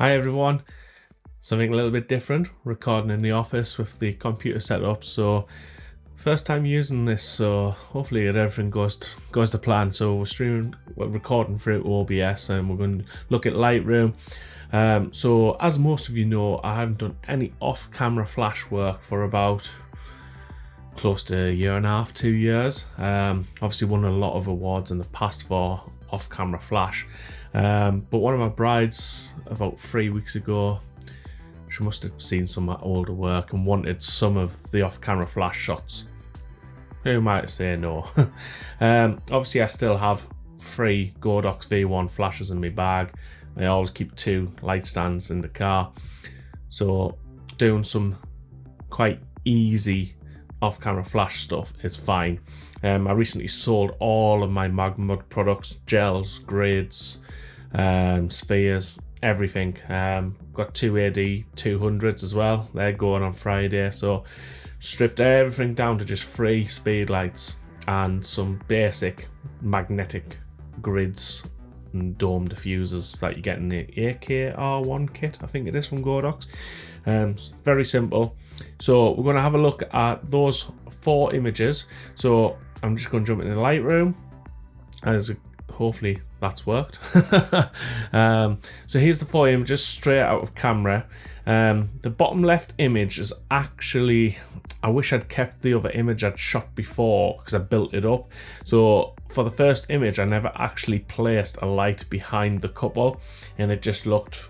Hi everyone, something a little bit different, recording in the office with the computer set up. So first time using this, so hopefully everything goes to plan. So we're recording through OBS and we're going to look at Lightroom. So as most of you know, I haven't done any off-camera flash work for about close to a year and a half, 2 years. Obviously won a lot of awards in the past for off-camera flash, but one of my brides about 3 weeks ago, she must have seen some of my older work and wanted some of the off-camera flash shots. Who might say no? Obviously I still have 3 Godox V1 flashes in my bag. I always keep 2 light stands in the car, so doing some quite easy off-camera flash stuff is fine. I recently sold all of my Magmud products, gels, grids, spheres, everything. Got 2 AD 200s as well, they're going on Friday. So stripped everything down to just 3 speed lights and some basic magnetic grids and dome diffusers that you get in the AKR1 kit, I think it is, from Godox. Very simple. So we're going to have a look at those 4 images. So I'm just going to jump into Lightroom, as hopefully that's worked. So here's the 4 images straight out of camera. The bottom left image is actually, I wish I'd kept the other image I'd shot before because I built it up. So for the first image, I never actually placed a light behind the couple, and it just looked,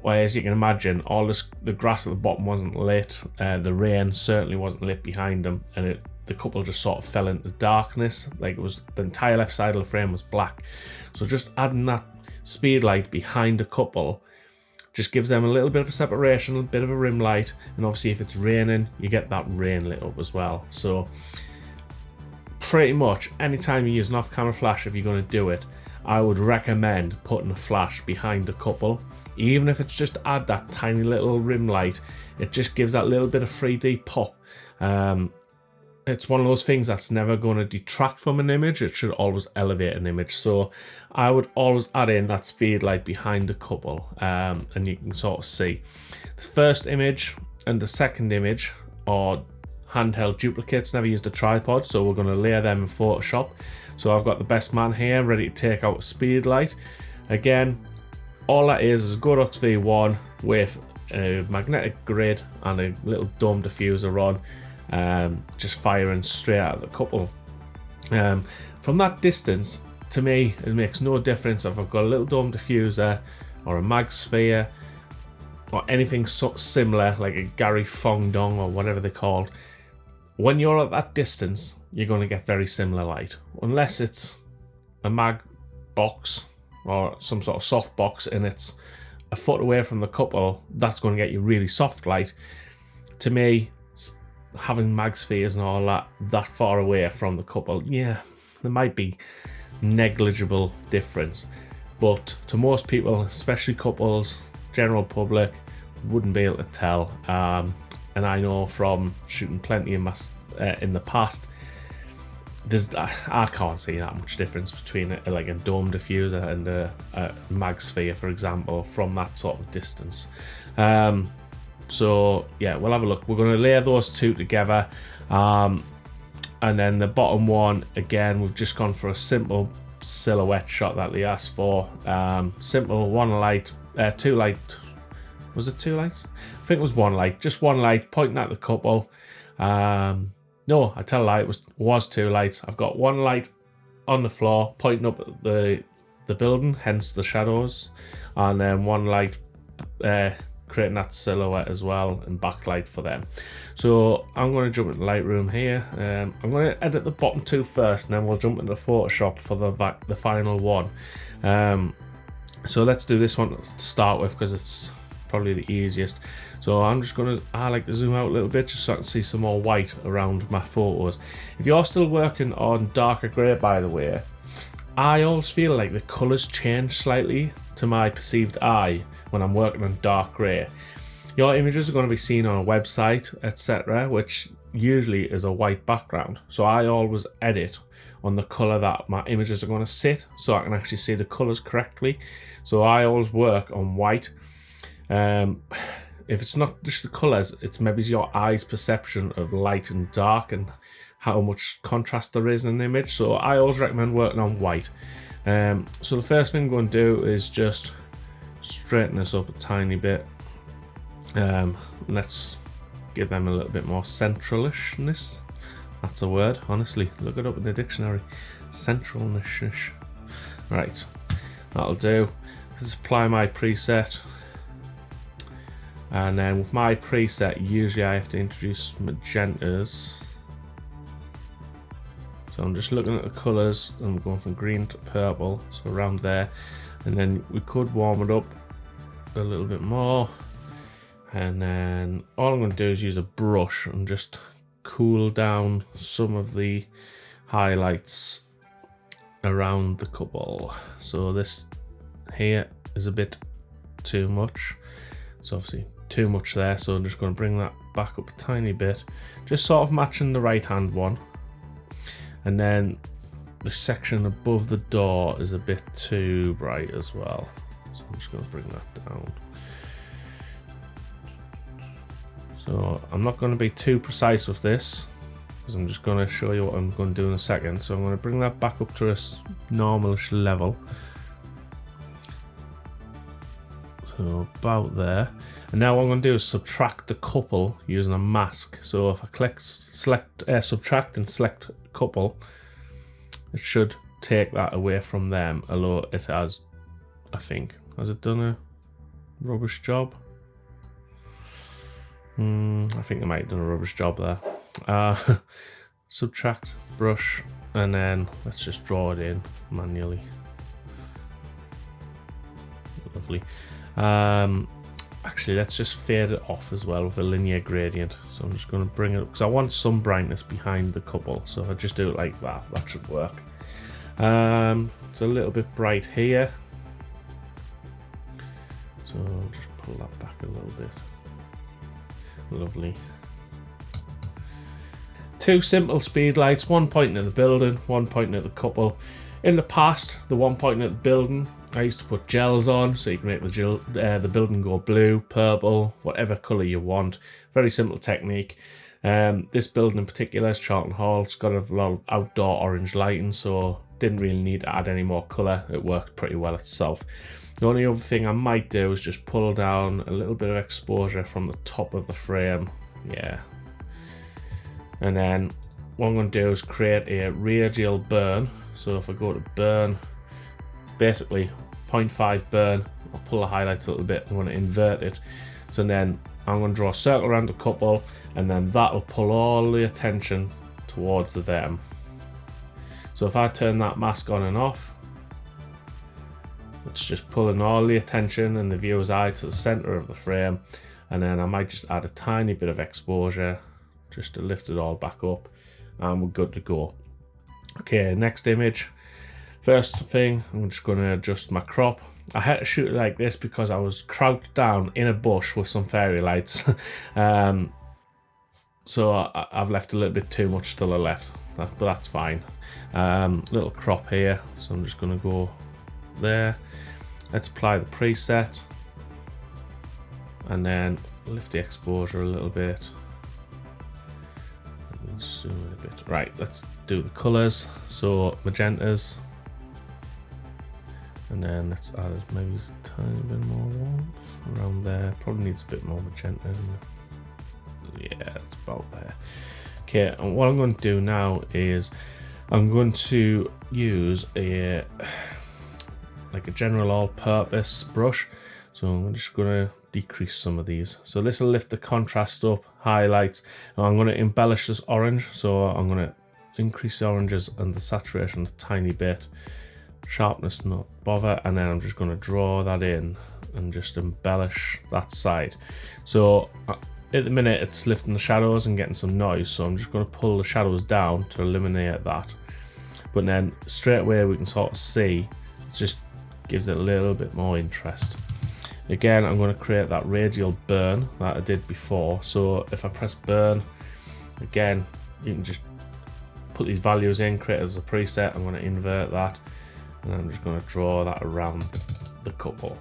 well, as you can imagine, all the grass at the bottom wasn't lit, the rain certainly wasn't lit behind them, and the couple just sort of fell into darkness. Like, it was, the entire left side of the frame was black. So just adding that speed light behind the couple just gives them a little bit of a separation, a bit of a rim light, and obviously if it's raining, you get that rain lit up as well. So pretty much anytime you use an off-camera flash, if you're going to do it, I would recommend putting a flash behind the couple. Even if it's just to add that tiny little rim light, it just gives that little bit of 3D pop. It's one of those things that's never going to detract from an image. It should always elevate an image. So I would always add in that speed light behind the couple, and you can sort of see the first image and the second image are handheld duplicates. Never used a tripod, so we're going to layer them in Photoshop. So I've got the best man here ready to take out a speed light. Again, all that is a Godox V1 with a magnetic grid and a little dome diffuser on, just firing straight out of the couple. From that distance, to me, it makes no difference if I've got a little dome diffuser or a mag sphere or anything similar, like a Gary Fong Dong or whatever they're called. When you're at that distance, you're going to get very similar light, unless it's a mag box or some sort of soft box and it's a foot away from the couple. That's going to get you really soft light. To me, having mag spheres and all that far away from the couple, yeah, there might be negligible difference, but to most people, especially couples, general public, wouldn't be able to tell. And I know from shooting plenty in the past, I can't see that much difference between like a dome diffuser and a mag sphere, for example, from that sort of distance. So yeah, we'll have a look. We're going to layer those 2 together, and then the bottom one, again, we've just gone for a simple silhouette shot that they asked for. Simple 1 light, 2 light. Was it 2 lights? I think it was 1 light, just 1 light pointing at the couple. No, I tell a lie, it was 2 lights. I've got 1 light on the floor pointing up at the building, hence the shadows, and then 1 light creating that silhouette as well, and backlight for them. So I'm going to jump into Lightroom here. I'm going to edit the bottom 2 first, and then we'll jump into Photoshop for the final one. So let's do this one to start with because it's probably the easiest. So I'm just going to, I like to zoom out a little bit just so I can see some more white around my photos. If you're still working on darker grey, by the way, I always feel like the colours change slightly to my perceived eye when I'm working on dark grey. Your images are going to be seen on a website, etc., which usually is a white background. So I always edit on the colour that my images are going to sit, so I can actually see the colours correctly. So I always work on white. If it's not just the colours, it's maybe your eye's perception of light and dark and how much contrast there is in an image. So I always recommend working on white. So the first thing I'm going to do is just straighten this up a tiny bit. Let's give them a little bit more centralishness. That's a word, honestly. Look it up in the dictionary. Centralness. Right, that'll do. Let's apply my preset. And then with my preset, usually I have to introduce magentas. So I'm just looking at the colours. I'm going from green to purple, so around there. And then we could warm it up a little bit more. And then all I'm going to do is use a brush and just cool down some of the highlights around the couple. So this here is a bit too much. It's obviously too much there, so I'm just going to bring that back up a tiny bit, just sort of matching the right hand one. And then the section above the door is a bit too bright as well, so I'm just going to bring that down. So I'm not going to be too precise with this, because I'm just going to show you what I'm going to do in a second. So I'm going to bring that back up to a normalish level. So about there. And now what I'm going to do is subtract the couple using a mask. So if I click subtract and select couple, it should take that away from them, although it has, I think, has it done a rubbish job? I think it might have done a rubbish job there. Subtract, brush, and then let's just draw it in manually. Lovely. Actually, let's just fade it off as well with a linear gradient. So I'm just going to bring it up because I want some brightness behind the couple. So if I just do it like that, that should work. It's a little bit bright here, so I'll just pull that back a little bit. Lovely. Two simple speed lights, one pointing at the building, one pointing at the couple. In the past, the one pointing at the building, I used to put gels on so you can make the building go blue, purple, whatever colour you want. Very simple technique. This building in particular is Charlton Hall. It's got a lot of outdoor orange lighting, so didn't really need to add any more colour. It worked pretty well itself. The only other thing I might do is just pull down a little bit of exposure from the top of the frame. Yeah. And then what I'm going to do is create a radial burn. So if I go to burn, basically 0.5 burn, I'll pull the highlights a little bit. I'm going to invert it. So then I'm going to draw a circle around the couple, and then that'll pull all the attention towards them. So if I turn that mask on and off, it's just pulling all the attention and the viewer's eye to the center of the frame. And then I might just add a tiny bit of exposure just to lift it all back up, and we're good to go. Okay, next image. First thing, I'm just going to adjust my crop. I had to shoot it like this because I was crouched down in a bush with some fairy lights. So I've left a little bit too much to the left, but that's fine. Little crop here, so I'm just going to go there. Let's apply the preset and then lift the exposure a little bit. Let me zoom in a bit. Right, let's do the colors. So magentas, and then let's add maybe a tiny bit more warmth around there. Probably needs a bit more magenta. Yeah, it's about there. Okay, and what I'm going to do now is I'm going to use a general all-purpose brush. So I'm just going to decrease some of these. So this will lift the contrast up, highlights, and I'm going to embellish this orange. So I'm going to increase the oranges and the saturation a tiny bit. Sharpness, not bother, and then I'm just going to draw that in and just embellish that side. So at the minute it's lifting the shadows and getting some noise, so I'm just going to pull the shadows down to eliminate that. But then straight away we can sort of see it just gives it a little bit more interest. Again, I'm going to create that radial burn that I did before. So if I press burn, again, you can just put these values in, create it as a preset. I'm going to invert that, and I'm just going to draw that around the couple.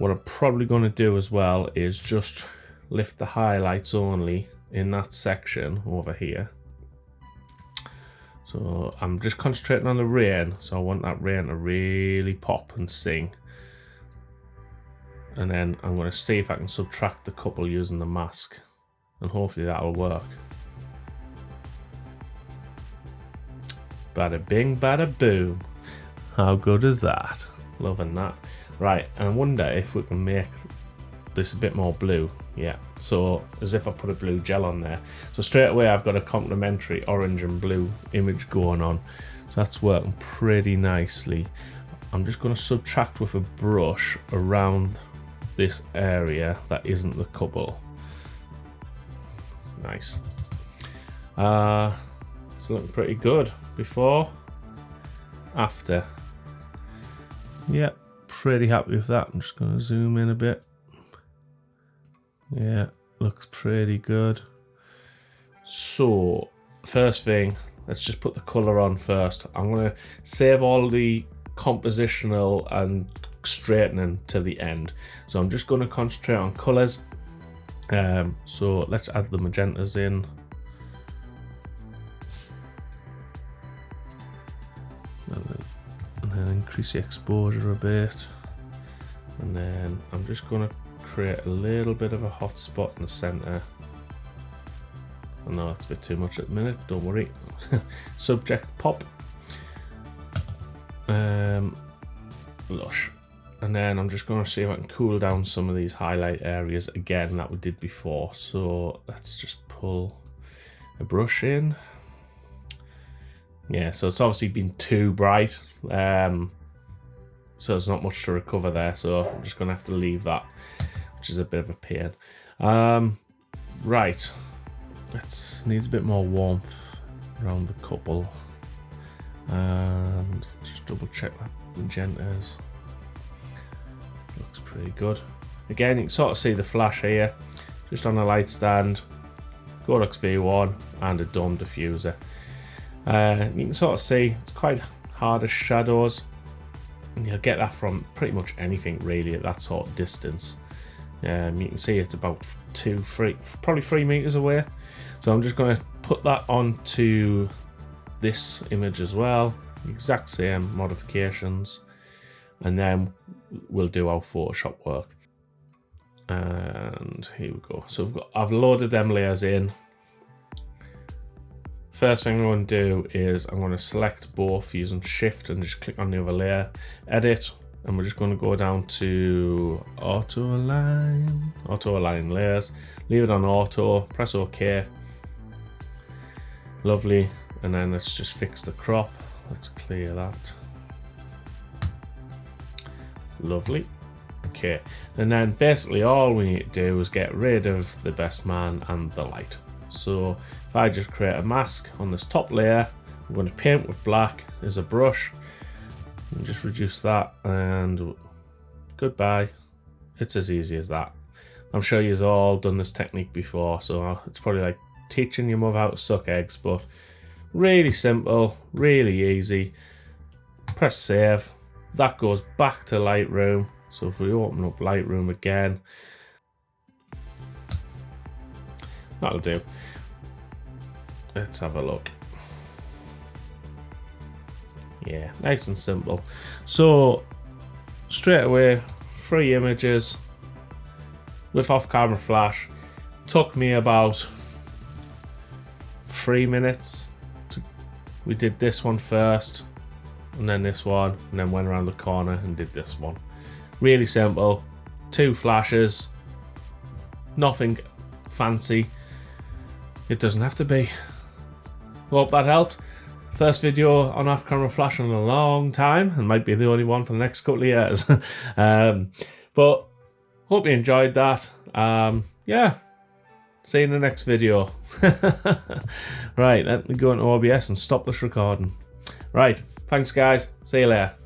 what I'm probably going to do as well is just lift the highlights only in that section over here. So I'm just concentrating on the rain, so I want that rain to really pop and sing. And then I'm going to see if I can subtract the couple using the mask, and hopefully that'll work. Bada bing, bada boom. How good is that? Loving that. Right, and I wonder if we can make this a bit more blue. Yeah, so as if I put a blue gel on there. So straight away I've got a complementary orange and blue image going on. So that's working pretty nicely. I'm just going to subtract with a brush around this area that isn't the couple. Nice. It's looking pretty good. Before, after. Yep, pretty happy with that. I'm just going to zoom in a bit. Yeah, looks pretty good. So, first thing, let's just put the colour on first. I'm going to save all the compositional and straightening to the end. So I'm just going to concentrate on colours. So let's add the magentas in. And then increase the exposure a bit. And then I'm just going to create a little bit of a hot spot in the center. I know it's a bit too much at the minute, don't worry. Subject pop. Lush. And then I'm just going to see if I can cool down some of these highlight areas again that we did before. So let's just pull a brush in. Yeah, so it's obviously been too bright. So there's not much to recover there. So I'm just going to have to leave that, which is a bit of a pain. Right. It needs a bit more warmth around the couple. And just double check that magentas. Looks pretty good. Again, you can sort of see the flash here, just on a light stand, Godox V1 and a dome diffuser. You can sort of see it's quite hard as shadows, and you'll get that from pretty much anything really at that sort of distance. You can see it's about probably 3 meters away. So I'm just going to put that onto this image as well, exact same modifications, and then we'll do our Photoshop work. And here we go. So I've loaded them layers in. First thing I'm going to do is I'm going to select both using Shift and just click on the other layer, edit, and we're just going to go down to auto align layers, leave it on auto, press OK. Lovely. And then let's just fix the crop. Let's clear that. Lovely. Okay, and then basically all we need to do is get rid of the best man and the light. So if I just create a mask on this top layer, I'm going to paint with black as a brush and just reduce that, and goodbye. It's as easy as that. I'm sure you've all done this technique before, so it's probably like teaching your mother how to suck eggs, but really simple, really easy. Press save. That goes back to Lightroom. So if we open up Lightroom again, that'll do. Let's have a look. Yeah, nice and simple. So straight away, 3 images with off-camera flash. Took me about 3 minutes. We did this one first, and then this one, and then went around the corner and did this one. Really simple. 2 flashes. Nothing fancy. It doesn't have to be. Hope that helped. First video on off-camera flash in a long time, and might be the only one for the next couple of years. But hope you enjoyed that. Yeah. See you in the next video. Right, let me go into OBS and stop this recording. Right, thanks guys. See you later.